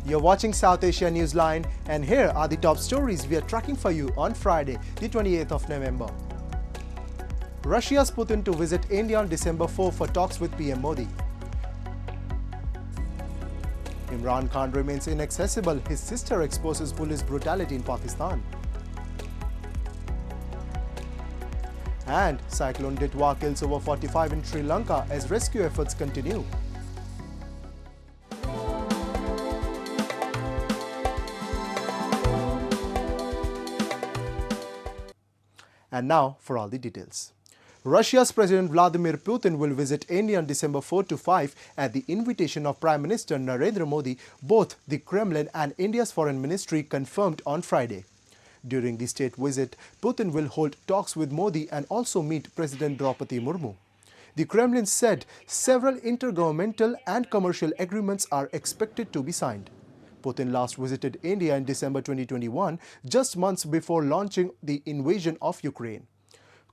You're watching South Asia Newsline, and here are the top stories we are tracking for you on Friday, the 28th of November. Russia's Putin to visit India on December 4 for talks with PM Modi. Imran Khan remains inaccessible. His sister exposes police brutality in Pakistan. And Cyclone Ditwa kills over 45 in Sri Lanka as rescue efforts continue. And now for all the details. Russia's President Vladimir Putin will visit India on December 4 to 5 at the invitation of Prime Minister Narendra Modi, both the Kremlin and India's Foreign Ministry confirmed on Friday. During the state visit, Putin will hold talks with Modi and also meet President Draupadi Murmu. The Kremlin said several intergovernmental and commercial agreements are expected to be signed. Putin last visited India in December 2021, just months before launching the invasion of Ukraine.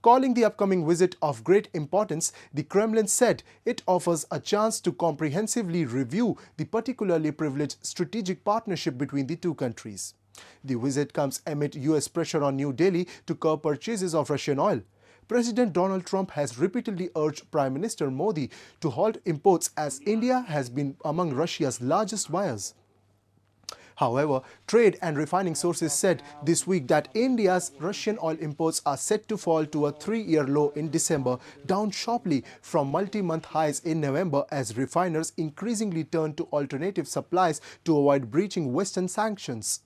Calling the upcoming visit of great importance, the Kremlin said it offers a chance to comprehensively review the particularly privileged strategic partnership between the two countries. The visit comes amid US pressure on New Delhi to curb purchases of Russian oil. President Donald Trump has repeatedly urged Prime Minister Modi to halt imports as India has been among Russia's largest buyers. However, trade and refining sources said this week that India's Russian oil imports are set to fall to a three-year low in December, down sharply from multi-month highs in November as refiners increasingly turn to alternative supplies to avoid breaching Western sanctions.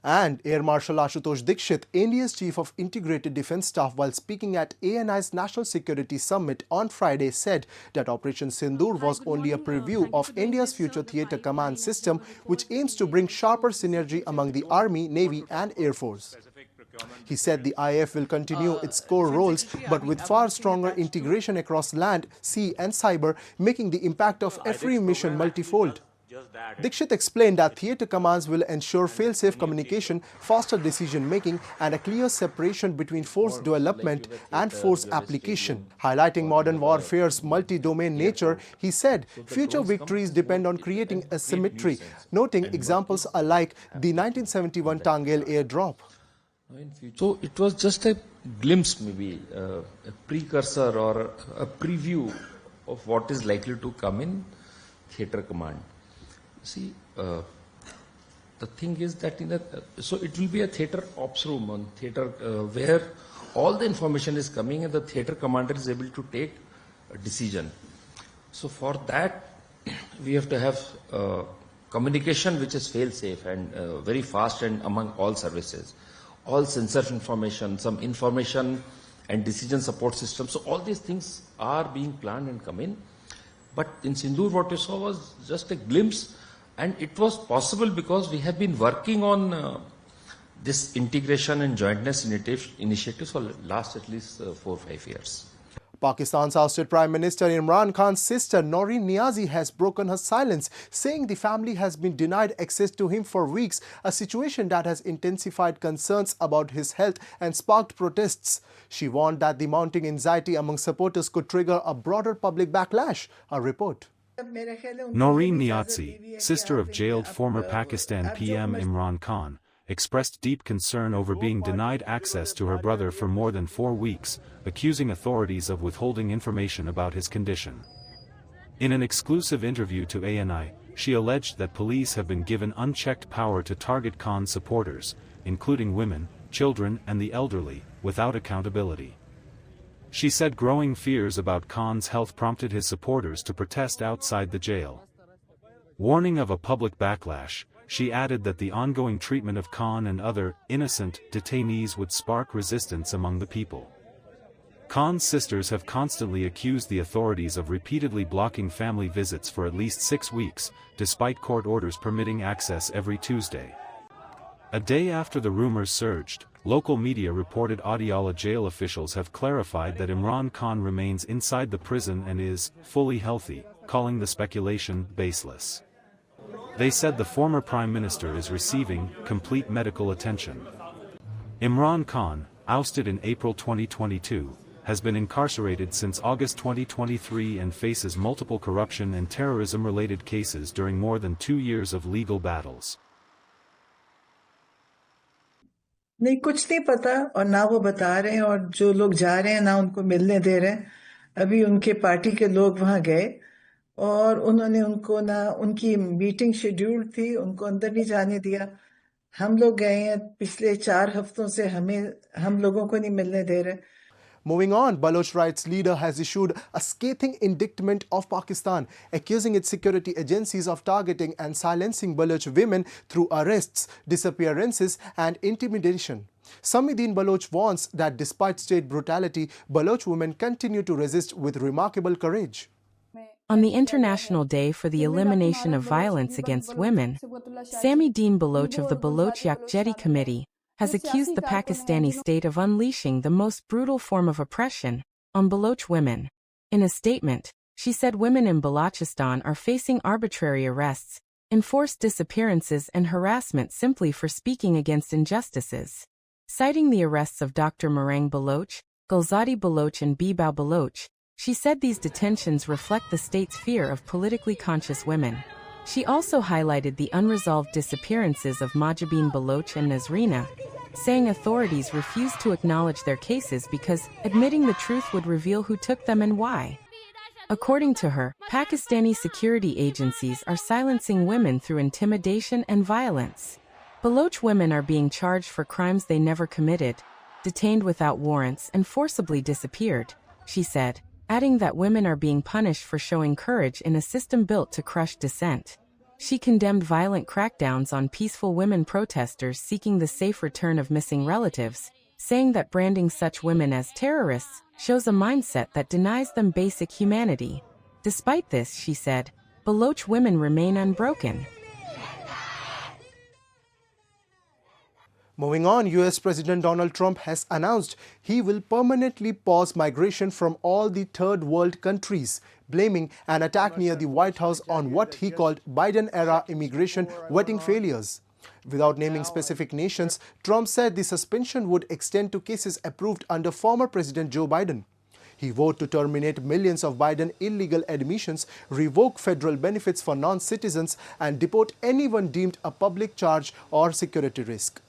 And Air Marshal Ashutosh Dikshit, India's Chief of Integrated Defence Staff, while speaking at ANI's National Security Summit on Friday, said that Operation Sindoor was only a preview of India's future theatre command system, which aims to bring sharper synergy among the Army, Navy and Air Force. He said the IAF will continue its core roles, but with far stronger integration across land, sea and cyber, making the impact of every mission multifold. Dikshit explained that theatre commands will ensure fail-safe communication, faster decision-making and a clear separation between force development and force application. Highlighting modern warfare's multi-domain nature, he said future victories depend on creating asymmetry, noting examples like the 1971 Tangel airdrop. So it was just a glimpse, maybe a precursor or a preview of what is likely to come in theatre command. See, the thing is that so it will be a theatre ops room on theatre where all the information is coming and the theatre commander is able to take a decision. So for that, we have to have communication which is fail-safe and very fast and among all services. All sensor information, some information and decision support systems. So all these things are being planned and come in. But in Sindoor, what you saw was just a glimpse. And it was possible because we have been working on this integration and jointness initiatives for last at least 4 or 5 years. Pakistan's ousted Prime Minister Imran Khan's sister Noreen Niazi has broken her silence, saying the family has been denied access to him for weeks, a situation that has intensified concerns about his health and sparked protests. She warned that the mounting anxiety among supporters could trigger a broader public backlash. A report. Noreen Niazi, sister of jailed former Pakistan PM Imran Khan, expressed deep concern over being denied access to her brother for more than 4 weeks, accusing authorities of withholding information about his condition. In an exclusive interview to ANI, she alleged that police have been given unchecked power to target Khan's supporters, including women, children and the elderly, without accountability. She said growing fears about Khan's health prompted his supporters to protest outside the jail. Warning of a public backlash, she added that the ongoing treatment of Khan and other innocent detainees would spark resistance among the people. Khan's sisters have constantly accused the authorities of repeatedly blocking family visits for at least 6 weeks, despite court orders permitting access every Tuesday. A day after the rumors surged, local media reported Adiala jail officials have clarified that Imran Khan remains inside the prison and is fully healthy, calling the speculation baseless. They said the former Prime Minister is receiving complete medical attention. Imran Khan, ousted in April 2022, has been incarcerated since August 2023 and faces multiple corruption and terrorism-related cases during more than 2 years of legal battles. नहीं कुछ नहीं पता और ना वो बता रहे हैं और जो लोग जा रहे हैं ना उनको मिलने दे रहे हैं। अभी उनके पार्टी के लोग वहां गए और उन्होंने उनको ना उनकी मीटिंग शेड्यूल थी उनको अंदर नहीं जाने दिया। हम लोग गए हैं पिछले 4 हफ्तों से हम लोगों को नहीं मिलने दे रहे। Moving on, Baloch rights leader has issued a scathing indictment of Pakistan, accusing its security agencies of targeting and silencing Baloch women through arrests, disappearances and intimidation. Samidin Baloch warns that despite state brutality, Baloch women continue to resist with remarkable courage. On the International Day for the Elimination of Violence Against Women, Samidin Baloch of the Baloch Yakjeti Committee has accused the Pakistani state of unleashing the most brutal form of oppression on Baloch women. In a statement, she said women in Balochistan are facing arbitrary arrests, enforced disappearances and harassment simply for speaking against injustices. Citing the arrests of Dr. Marang Baloch, Gulzadi Baloch and Bibao Baloch, she said these detentions reflect the state's fear of politically conscious women. She also highlighted the unresolved disappearances of Majabin Baloch and Nazrina, saying authorities refused to acknowledge their cases because admitting the truth would reveal who took them and why. According to her, Pakistani security agencies are silencing women through intimidation and violence. Baloch women are being charged for crimes they never committed, detained without warrants and forcibly disappeared, she said, adding that women are being punished for showing courage in a system built to crush dissent. She condemned violent crackdowns on peaceful women protesters seeking the safe return of missing relatives, saying that branding such women as terrorists shows a mindset that denies them basic humanity. Despite this, she said, Baloch women remain unbroken. Moving on, US President Donald Trump has announced he will permanently pause migration from all the third world countries, blaming an attack near the White House on what he called Biden-era immigration vetting failures. Without naming specific nations, Trump said the suspension would extend to cases approved under former President Joe Biden. He vowed to terminate millions of Biden illegal admissions, revoke federal benefits for non-citizens, and deport anyone deemed a public charge or security risk.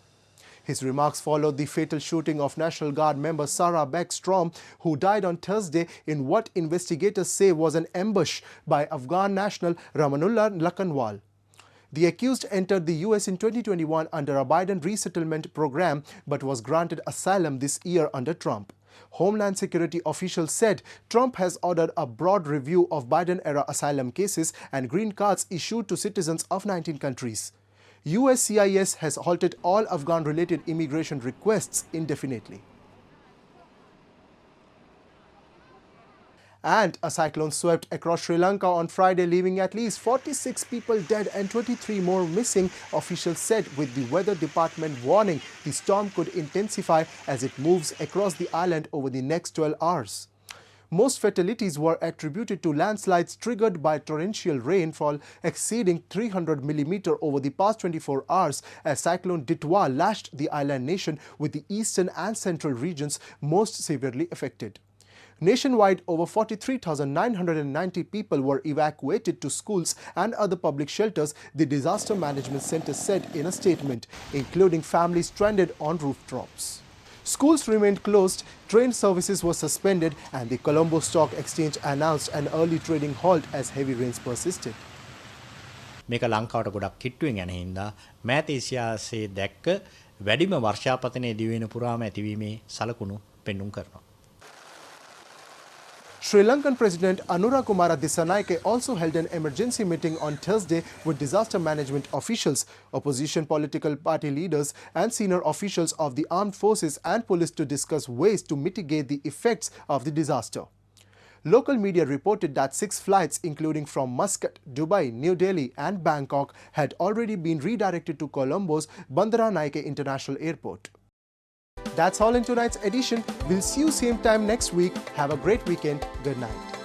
His remarks followed the fatal shooting of National Guard member Sarah Beck Strom, who died on Thursday in what investigators say was an ambush by Afghan national Ramanullah Lakanwal. The accused entered the US in 2021 under a Biden resettlement program but was granted asylum this year under Trump. Homeland Security officials said Trump has ordered a broad review of Biden-era asylum cases and green cards issued to citizens of 19 countries. USCIS has halted all Afghan-related immigration requests indefinitely. And a cyclone swept across Sri Lanka on Friday, leaving at least 46 people dead and 23 more missing, officials said, with the weather department warning the storm could intensify as it moves across the island over the next 12 hours. Most fatalities were attributed to landslides triggered by torrential rainfall exceeding 300 mm over the past 24 hours as Cyclone Ditwa lashed the island nation, with the eastern and central regions most severely affected. Nationwide, over 43,990 people were evacuated to schools and other public shelters, the Disaster Management Center said in a statement, including families stranded on rooftops. Schools remained closed, train services were suspended, and the Colombo Stock Exchange announced an early trading halt as heavy rains persisted. මේක ලංකාවට ගොඩක් කිට්ටුවෙන් යන හින්දා මෑත ඒසියාවේ දැක්ක වැඩිම වර්ෂාපතනයේ දිවෙන පුරාම ඇතිවීමේ සලකුණු පෙන්눔 කරනවා. Sri Lankan President Anura Kumara Dissanayake also held an emergency meeting on Thursday with disaster management officials, opposition political party leaders and senior officials of the armed forces and police to discuss ways to mitigate the effects of the disaster. Local media reported that 6 flights, including from Muscat, Dubai, New Delhi and Bangkok, had already been redirected to Colombo's Bandaranaike International Airport. That's all in tonight's edition. We'll see you same time next week. Have a great weekend. Good night.